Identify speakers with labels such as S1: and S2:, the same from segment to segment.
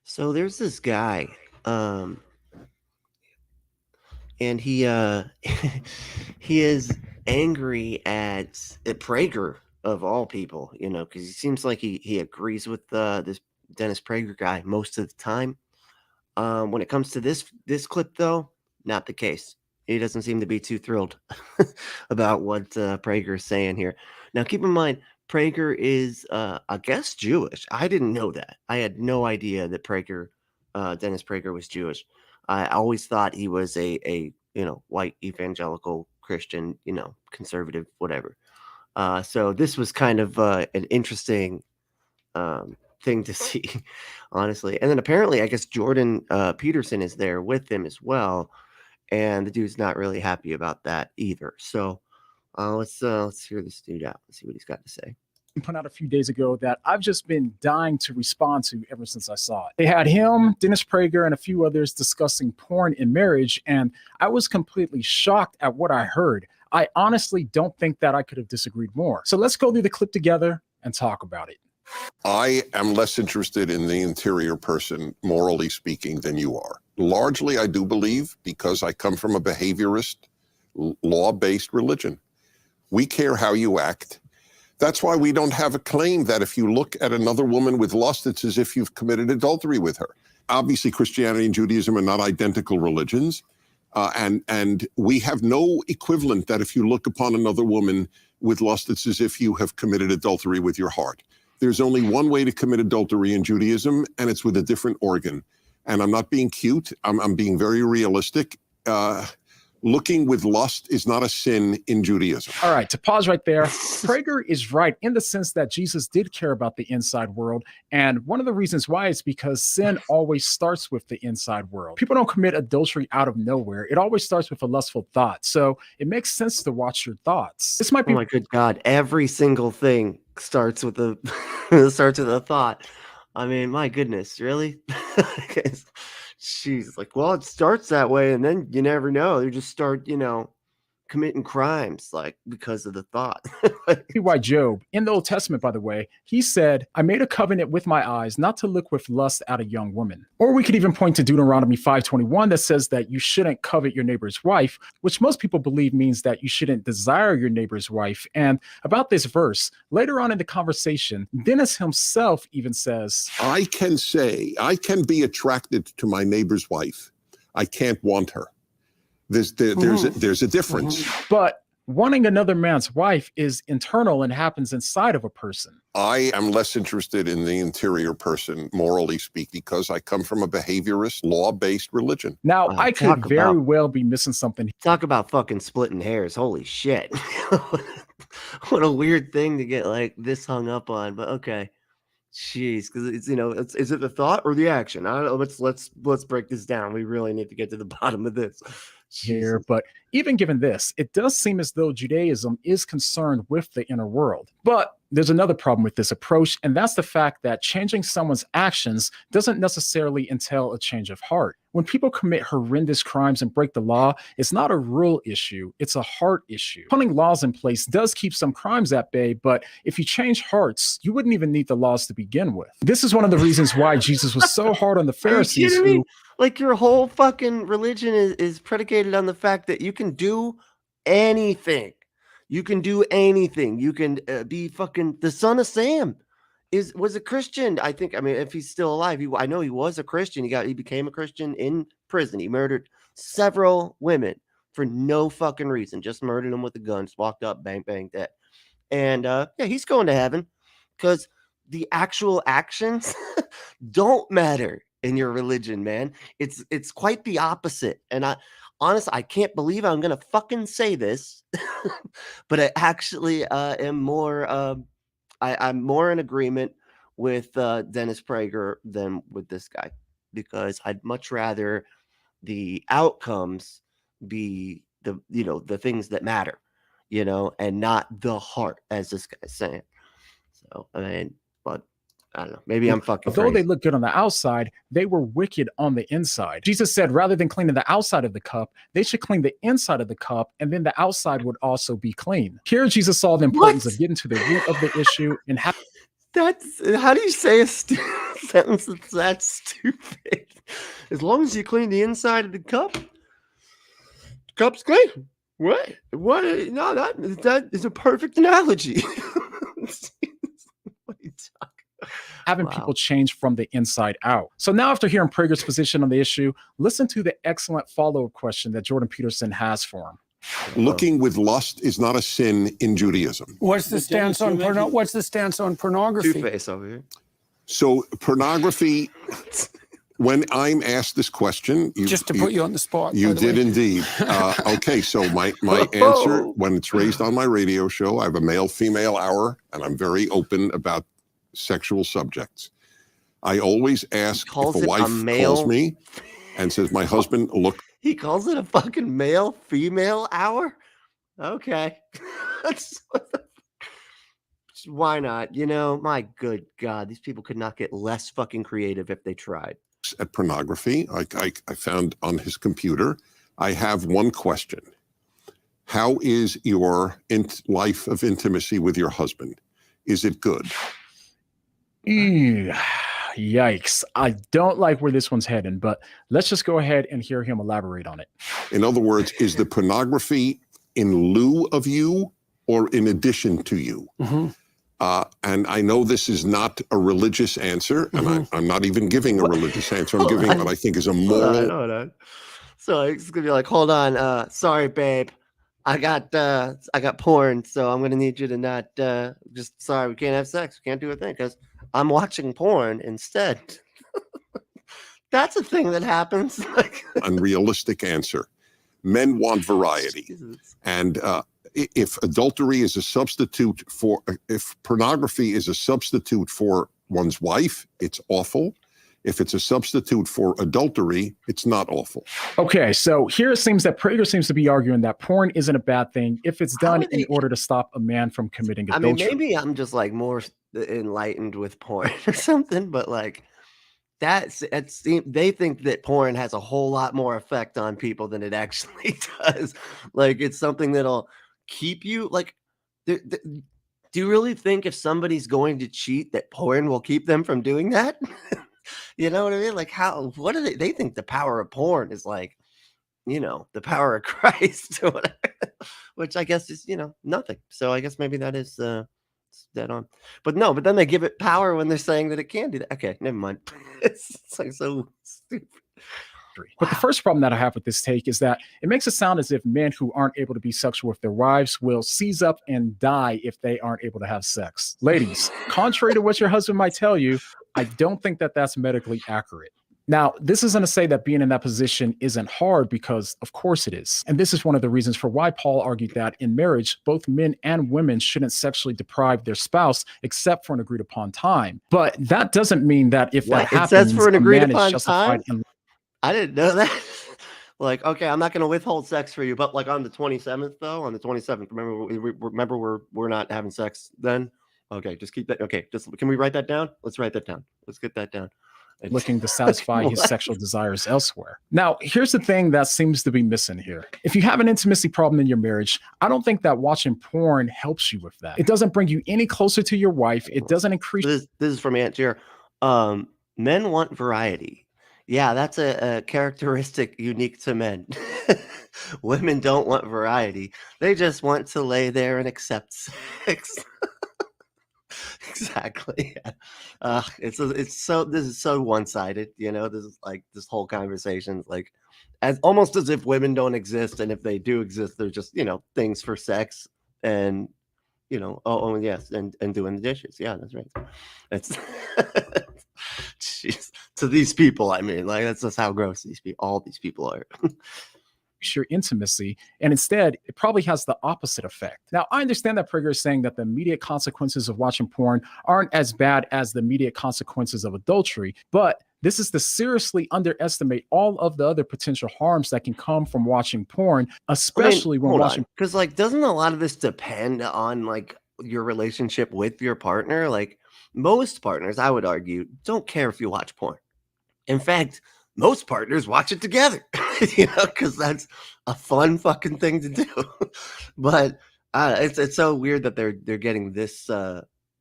S1: So there's this guy, um, and he he is angry at Prager of all people, because he seems like he agrees with this Dennis Prager guy most of the time. When it comes to this clip, though, not the case. He doesn't seem to be too thrilled about what Prager is saying here. Now, keep in mind, Prager is, I guess, Jewish. I didn't know that. I had no idea that Dennis Prager, was Jewish. I always thought he was a white evangelical Christian, conservative, whatever. So this was kind of an interesting thing to see, honestly. And then apparently, I guess Jordan Peterson is there with him as well, and the dude's not really happy about that either. So let's hear this dude out and see what he's got to say.
S2: Put out a few days ago that I've just been dying to respond to ever since I saw it. They had him, Dennis Prager, and a few others discussing porn and marriage, and I was completely shocked at what I heard. I honestly don't think that I could have disagreed more. So let's go through the clip together and talk about it.
S3: I am less interested in the interior person, morally speaking, than you are. Largely, I do believe, because I come from a behaviorist, law-based religion. We care how you act. That's why we don't have a claim that if you look at another woman with lust, it's as if you've committed adultery with her. Obviously, Christianity and Judaism are not identical religions. And we have no equivalent that if you look upon another woman with lust, it's as if you have committed adultery with your heart. There's only one way to commit adultery in Judaism, and it's with a different organ. And I'm not being cute. I'm being very realistic. Looking with lust is not a sin in Judaism.
S2: All right, to pause right there, Prager is right in the sense that Jesus did care about the inside world. And one of the reasons why is because sin always starts with the inside world. People don't commit adultery out of nowhere. It always starts with a lustful thought. So it makes sense to watch your thoughts. This might be—
S1: Oh my good God. Every single thing starts with a thought. I mean, my goodness, really? She's like, well, it starts that way, and then you never know. They just start, committing crimes, like, because of the thought.
S2: why Job, in the Old Testament, by the way, he said, I made a covenant with my eyes not to look with lust at a young woman. Or we could even point to Deuteronomy 5:21 that says that you shouldn't covet your neighbor's wife, which most people believe means that you shouldn't desire your neighbor's wife. And about this verse, later on in the conversation, Dennis himself even says,
S3: I can be attracted to my neighbor's wife. I can't want her. There's a difference.
S2: But wanting another man's wife is internal and happens inside of a person.
S3: I am less interested in the interior person, morally speaking, because I come from a behaviorist, law-based religion.
S2: Now, I could very well be missing something.
S1: Talk about fucking splitting hairs. Holy shit. What a weird thing to get like this hung up on, but okay. Jeez, because is it the thought or the action? I don't know. Let's break this down. We really need to get to the bottom of this
S2: here. But even given this, it does seem as though Judaism is concerned with the inner world. But there's another problem with this approach, and that's the fact that changing someone's actions doesn't necessarily entail a change of heart. When people commit horrendous crimes and break the law, it's not a rule issue, it's a heart issue. Putting laws in place does keep some crimes at bay, but if you change hearts, you wouldn't even need the laws to begin with. This is one of the reasons why Jesus was so hard on the Pharisees who—
S1: like, your whole fucking religion is predicated on the fact that you can do anything. You can do anything. You can be fucking the son of Sam. Was a Christian. I think. I mean, if he's still alive, I know he was a Christian. He became a Christian in prison. He murdered several women for no fucking reason. Just murdered them with a gun. Just walked up, bang, bang, dead. And yeah, he's going to heaven because the actual actions don't matter in your religion, man. It's quite the opposite. And honestly, I can't believe I'm gonna fucking say this, but I actually am more. I'm more in agreement with Dennis Prager than with this guy, because I'd much rather the outcomes be the things that matter, and not the heart, as this guy's saying. So I mean, but I don't know. Maybe I'm fucking
S2: Although
S1: crazy.
S2: they look good on the outside, they were wicked on the inside. Jesus said rather than cleaning the outside of the cup, they should clean the inside of the cup, and then the outside would also be clean. Here, Jesus saw the importance of getting to the root of the issue and
S1: That's how do you say a sentence that's that stupid? As long as you clean the inside of the cup, cup's clean. What? What? No, that is a perfect analogy. What are you talking?
S2: Having
S1: Wow.
S2: people change from the inside out. So now, after hearing Prager's position on the issue, listen to the excellent follow-up question that Jordan Peterson has for him.
S3: Looking with lust is not a sin in Judaism.
S4: What's the stance on pornography?
S1: Two-Face over here.
S3: So pornography, when I'm asked this question,
S4: Just to put you on the spot.
S3: you
S4: by the
S3: did
S4: way.
S3: indeed. Okay, so my answer, when it's raised on my radio show, I have a male-female hour, and I'm very open about sexual subjects. I always ask if
S1: calls
S3: a
S1: it a
S3: wife
S1: male-
S3: calls me and says, my husband, look,
S1: He calls it a fucking male-female hour? Okay. Why not? You know, my good God, these people could not get less fucking creative if they tried.
S3: at pornography. I found on his computer. I have one question. How is your life of intimacy with your husband? Is it good?
S2: Yikes. I don't like where this one's heading, but let's just go ahead and hear him elaborate on it.
S3: In other words, is the pornography in lieu of you or in addition to you?
S4: Mm-hmm.
S3: And I know this is not a religious answer, and I'm not even giving a religious answer. I'm giving what I think is a moral.
S1: Hold on. So it's gonna be like, hold on, sorry, babe. I got porn, so I'm gonna need you to not just sorry, we can't have sex, we can't do a thing because I'm watching porn instead. That's a thing that happens.
S3: Unrealistic answer. Men want variety.
S1: Jesus.
S3: And if adultery is a substitute for, if pornography is a substitute for one's wife, it's awful. If it's a substitute for adultery, it's not awful.
S2: Okay, so here it seems that Prager seems to be arguing that porn isn't a bad thing if it's done in order to stop a man from committing adultery.
S1: I mean, maybe I'm just like more enlightened with porn or something, but like they think that porn has a whole lot more effect on people than it actually does. Like it's something that'll keep you like. Do you really think if somebody's going to cheat that porn will keep them from doing that? You know what I mean? Like what do they think the power of porn is like, you know, the power of Christ or whatever, which I guess is, you know, nothing. So I guess maybe that is dead on. But then they give it power when they're saying that it can do that. Okay, never mind. It's like so stupid.
S2: But the first problem that I have with this take is that it makes it sound as if men who aren't able to be sexual with their wives will seize up and die if they aren't able to have sex. Ladies, contrary to what your husband might tell you, I don't think that that's medically accurate. Now, this isn't to say that being in that position isn't hard, because of course it is. And this is one of the reasons for why Paul argued that in marriage, both men and women shouldn't sexually deprive their spouse except for an agreed upon time. But that doesn't mean that if that happens,
S1: it says for an agreed
S2: a man
S1: upon
S2: is justified
S1: time?
S2: in
S1: I didn't know that. Like, okay, I'm not going to withhold sex for you, but like on the 27th, though, on the 27th, remember we're not having sex then. Okay, just keep that. Okay, just can we write that down? Let's write that down. Let's get that down.
S2: looking to satisfy his sexual desires elsewhere. Now, here's the thing that seems to be missing here. If you have an intimacy problem in your marriage, I don't think that watching porn helps you with that. It doesn't bring you any closer to your wife. It doesn't increase.
S1: This is from Aunt Jer. Men want variety. Yeah, that's a characteristic unique to men. Women don't want variety. They just want to lay there and accept sex. Exactly. This is so one-sided, you know. This is like this whole conversation, like almost as if women don't exist, and if they do exist, they're just, you know, things for sex and, you know, oh yes, and doing the dishes. Yeah, that's right. It's jeez. To these people, I mean, like that's just how gross all these people are.
S2: Your intimacy, and instead it probably has the opposite effect. Now, I understand that Prager is saying that the immediate consequences of watching porn aren't as bad as the immediate consequences of adultery, but this is to seriously underestimate all of the other potential harms that can come from watching porn, especially when watching.
S1: Because like, doesn't a lot of this depend on like your relationship with your partner? Like most partners, I would argue, don't care if you watch porn. In fact, most partners watch it together, you know, because that's a fun fucking thing to do. But it's so weird that they're getting this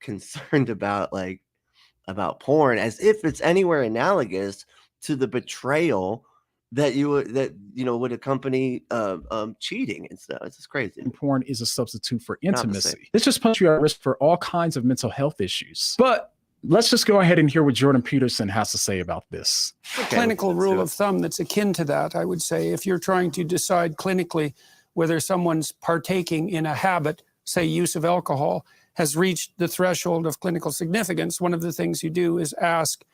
S1: concerned about porn as if it's anywhere analogous to the betrayal that would accompany cheating and stuff. It's just crazy.
S2: Porn is a substitute for
S1: Not the same.
S2: intimacy. This just puts you at risk for all kinds of mental health issues. But let's just go ahead and hear what Jordan Peterson has to say about this.
S4: A clinical rule of thumb that's akin to that, I would say, if you're trying to decide clinically whether someone's partaking in a habit, say use of alcohol, has reached the threshold of clinical significance, one of the things you do is ask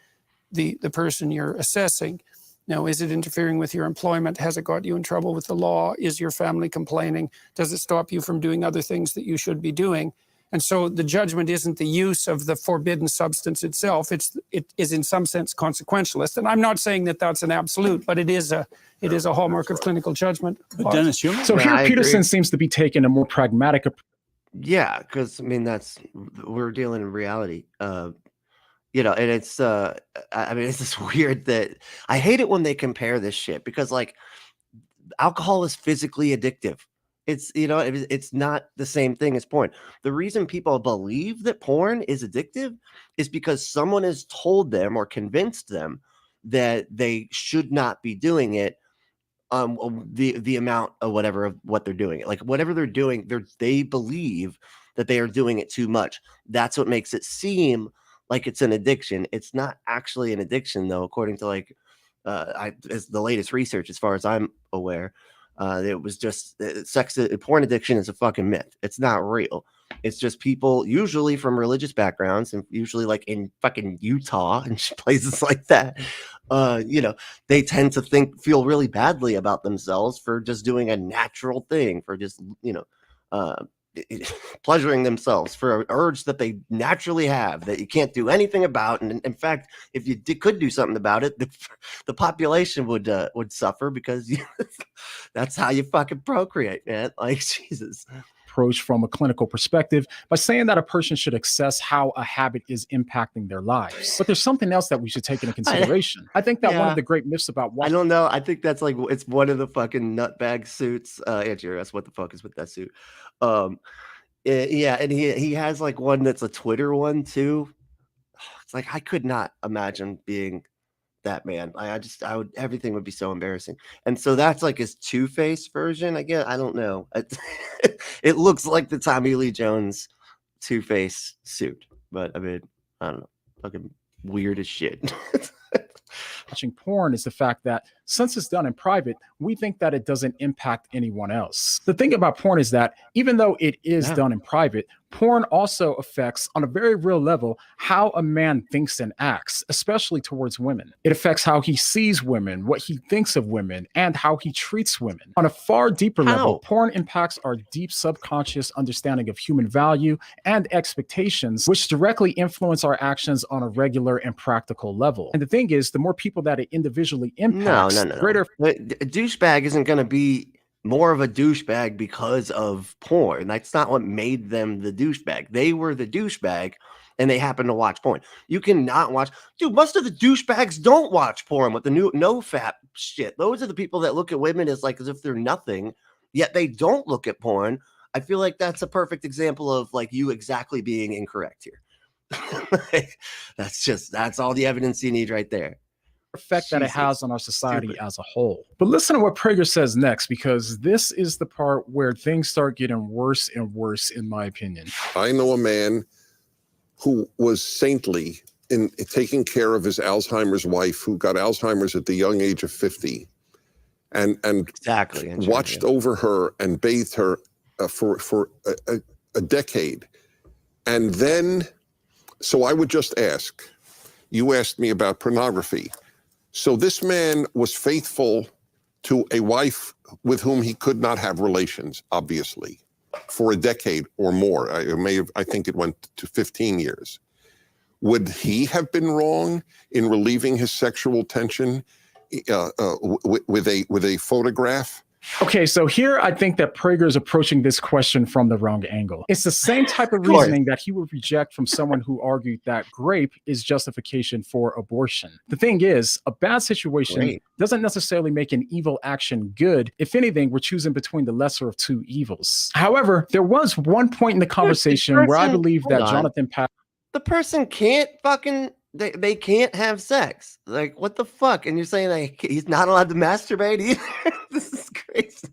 S4: the person you're assessing, now, is it interfering with your employment? Has it got you in trouble with the law? Is your family complaining? Does it stop you from doing other things that you should be doing? And so the judgment isn't the use of the forbidden substance itself. It is in some sense consequentialist. And I'm not saying that that's an absolute, but it is a hallmark of clinical judgment.
S5: But Dennis,
S2: so here Peterson seems to be taking a more pragmatic approach.
S1: Yeah, because we're dealing in reality. And it's it's just weird that I hate it when they compare this shit because alcohol is physically addictive. It's it's not the same thing as porn. The reason people believe that porn is addictive is because someone has told them or convinced them that they should not be doing it. The amount of what they're doing, whatever they're doing, they believe that they are doing it too much. That's what makes it seem like it's an addiction. It's not actually an addiction, though, according to as the latest research, as far as I'm aware. It was just porn addiction is a fucking myth. It's not real. It's just people usually from religious backgrounds and usually in fucking Utah and places like that. They tend to feel really badly about themselves for just doing a natural thing, for just, pleasuring themselves for an urge that they naturally have that you can't do anything about. And in fact, if you could do something about it, the population would suffer because that's how you fucking procreate, man. Jesus.
S2: Approach from a clinical perspective by saying that a person should assess how a habit is impacting their lives. But there's something else that we should take into consideration. I think that one of the great myths about
S1: I don't know. I think that's it's one of the fucking nutbag suits. Andrew, that's what the fuck is with that suit. Yeah, and he has one that's a Twitter one too. It's I could not imagine being that man. Everything would be so embarrassing. And so that's his Two-Face version, I guess. I don't know. It looks like the Tommy Lee Jones Two-Face suit, but I don't know. Fucking weird as shit.
S2: Watching porn is the fact that since it's done in private, we think that it doesn't impact anyone else. The thing about porn is that even though it is done in private, porn also affects on a very real level how a man thinks and acts, especially towards women. It affects how he sees women, what he thinks of women, and how he treats women. On a far deeper level, porn impacts our deep subconscious understanding of human value and expectations, which directly influence our actions on a regular and practical level. And the thing is, the more people that it individually impacts,
S1: no.
S2: greater.
S1: A douchebag isn't going to be more of a douchebag because of porn. That's not what made them the douchebag. They were the douchebag and they happen to watch porn. You cannot watch. Dude, most of the douchebags don't watch porn with the new no-fap shit. Those are the people that look at women as if they're nothing, yet they don't look at porn. I feel like that's a perfect example of you exactly being incorrect here. That's all the evidence you need right there.
S2: Effect that it has on our society as a whole. But listen to what Prager says next, because this is the part where things start getting worse and worse, in my opinion.
S3: I know a man who was saintly in taking care of his Alzheimer's wife, who got Alzheimer's at the young age of 50, and watched over her and bathed her for a decade. And then, so I would just ask, you asked me about pornography. So this man was faithful to a wife with whom he could not have relations, obviously, for a decade or more. I think it went to 15 years. Would he have been wrong in relieving his sexual tension with a photograph?
S2: Okay, so here I think that Prager is approaching this question from the wrong angle. It's the same type of
S1: course.
S2: reasoning that he would reject from someone who argued that grape is justification for abortion. The thing is, a bad situation
S1: Great.
S2: doesn't necessarily make an evil action good. If anything, we're choosing between the lesser of two evils. However, there was one point in the conversation where I believe that Jonathan
S1: the person can't fucking they can't have sex. Like, what the fuck? And you're saying like he's not allowed to masturbate either? This is crazy.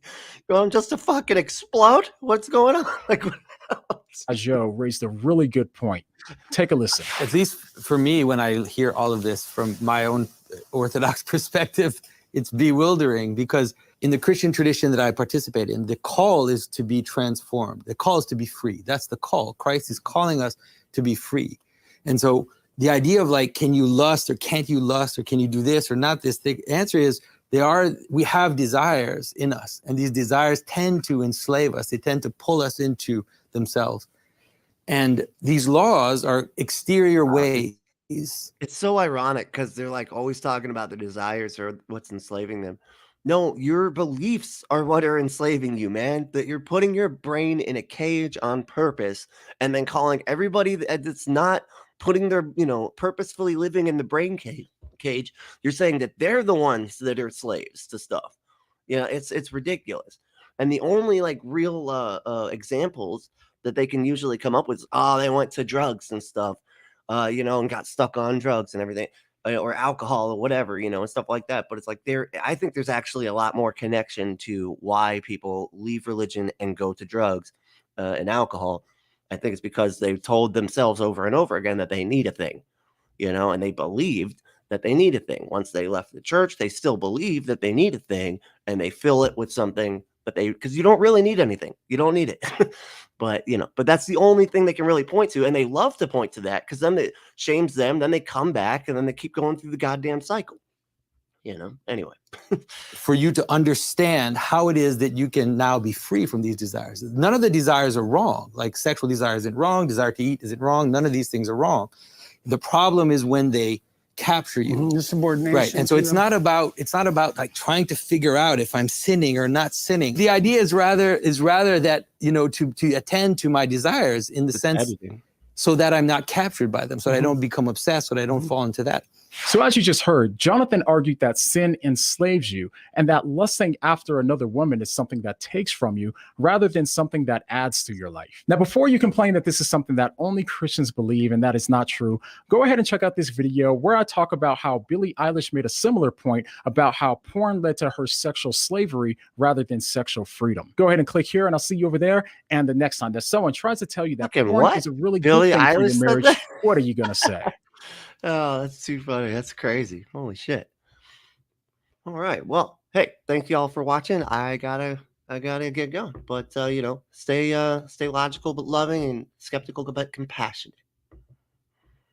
S1: You want him just to fucking explode? What's going on? Like, what else?
S2: Joe raised a really good point. Take a listen.
S5: At least for me, when I hear all of this from my own Orthodox perspective, it's bewildering, because in the Christian tradition that I participate in, the call is to be transformed. The call is to be free. That's the call. Christ is calling us to be free. And so the idea of like, can you lust or can't you lust, or can you do this or not this? The answer is we have desires in us, and these desires tend to enslave us. They tend to pull us into themselves. And these laws are exterior ways.
S1: It's so ironic because they're like always talking about the desires or what's enslaving them. No, your beliefs are what are enslaving you, man. That you're putting your brain in a cage on purpose and then calling everybody that's not putting their, purposefully living in the brain cage. You're saying that they're the ones that are slaves to stuff. It's ridiculous. And the only like real examples that they can usually come up with is, they went to drugs and stuff, and got stuck on drugs and everything. Or alcohol or whatever, and stuff like that. But it's like I think there's actually a lot more connection to why people leave religion and go to drugs and alcohol. I think it's because they've told themselves over and over again that they need a thing, and they believed that they need a thing. Once they left the church, they still believe that they need a thing, and they fill it with something because you don't really need anything. You don't need it. But that's the only thing they can really point to. And they love to point to that because then it shames them. Then they come back and then they keep going through the goddamn cycle. Anyway.
S5: For you to understand how it is that you can now be free from these desires. None of the desires are wrong. Like sexual desire isn't wrong. Desire to eat isn't wrong. None of these things are wrong. The problem is when they capture you.
S4: The subordination.
S5: Right. And so it's not about like trying to figure out if I'm sinning or not sinning. The idea is rather that, to attend to my desires in the sense
S1: editing.
S5: So that I'm not captured by them, so that I don't become obsessed, so that I don't fall into that.
S2: So as you just heard, Jonathan argued that sin enslaves you and that lusting after another woman is something that takes from you rather than something that adds to your life. Now, before you complain that this is something that only Christians believe and that is not true, go ahead and check out this video where I talk about how Billie Eilish made a similar point about how porn led to her sexual slavery rather than sexual freedom. Go ahead and click here and I'll see you over there. And the next time that someone tries to tell you that porn is a really
S1: Billie
S2: good thing
S1: Eilish
S2: for your marriage, what are you going to say?
S1: Oh, that's too funny. That's crazy. Holy shit. All right. Well, hey, thank you all for watching. I gotta get going. But stay logical but loving and skeptical but compassionate.